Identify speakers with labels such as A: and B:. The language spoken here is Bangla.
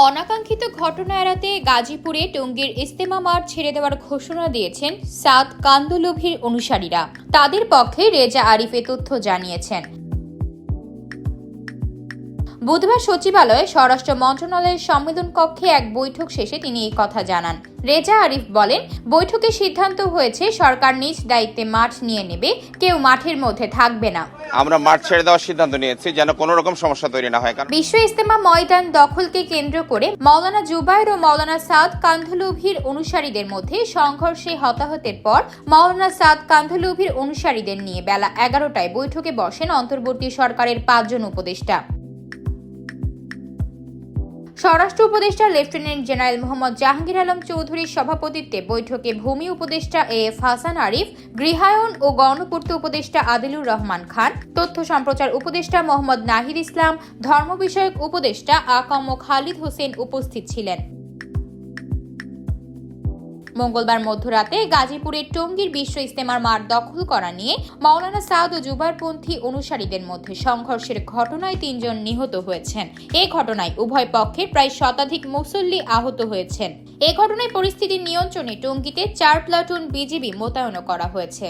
A: অনাকাঙ্ক্ষিত ঘটনা এড়াতে গাজীপুরে টঙ্গীর ইজতেমা মাঠ ছেড়ে দেওয়ার ঘোষণা দিয়েছেন সাদ কান্দুলভির অনুসারীরা। তাদের পক্ষে রেজা আরিফ এ তথ্য জানিয়েছেন। বুধবার সচিবালয়ে স্বরাষ্ট্র মন্ত্রণালয়ের সম্মেলন কক্ষে এক বৈঠক শেষে তিনি এই কথা জানান। রেজা আরিফ বলেন, বৈঠকে সিদ্ধান্ত হয়েছে সরকার নিজ দায়িত্বে মাঠ নিয়ে নেবে, কেউ মাঠের মধ্যে থাকবে না।
B: আমরা মাঠ ছেড়ে দেওয়ার সিদ্ধান্ত নিয়েছি যেন কোনো রকম সমস্যা তৈরি না হয়।
A: বিশ্ব ইজতেমা ময়দান দখলকে কেন্দ্র করে মাওলানা জুবায়ের ও মাওলানা সাদ কান্দুলভির অনুসারীদের মধ্যে সংঘর্ষে হতাহতের পর মাওলানা সাদ কান্দুলভির অনুসারীদের নিয়ে বেলা 11টায় বৈঠকে বসেন অন্তর্বর্তী সরকারের 5 জন উপদেষ্টা। স্বরাষ্ট্র উপদেষ্টা লেফটেন্যান্ট জেনারেল মোহাম্মদ জাহাঙ্গীর আলম চৌধুরীর সভাপতিত্বে বৈঠকে ভূমি উপদেষ্টা এএফ হাসান আরিফ, গৃহায়ন ও গণপূর্ত উপদেষ্টা আদিলুর রহমান খান, তথ্য সম্প্রচার উপদেষ্টা মোহাম্মদ নাহিদ ইসলাম, ধর্ম বিষয়ক উপদেষ্টা আকাম খালিদ হোসেন উপস্থিত ছিলেন। মঙ্গলবার মধ্যরাতে গাজীপুরের টঙ্গীর বিশ্ব ইজতেমার মাঠ দখল করা নিয়ে মাওলানা সাদ ও জুবায়েরপন্থী অনুসারীদের মধ্যে সংঘর্ষের ঘটনায় 3 জন নিহত হয়েছেন। এই ঘটনায় উভয় পক্ষের প্রায় শতাধিক মুসল্লি আহত হয়েছেন। এই ঘটনায় পরিস্থিতি নিয়ন্ত্রণে টঙ্গীতে 4 প্লাটুন বিজিবি মোতায়েন করা হয়েছে।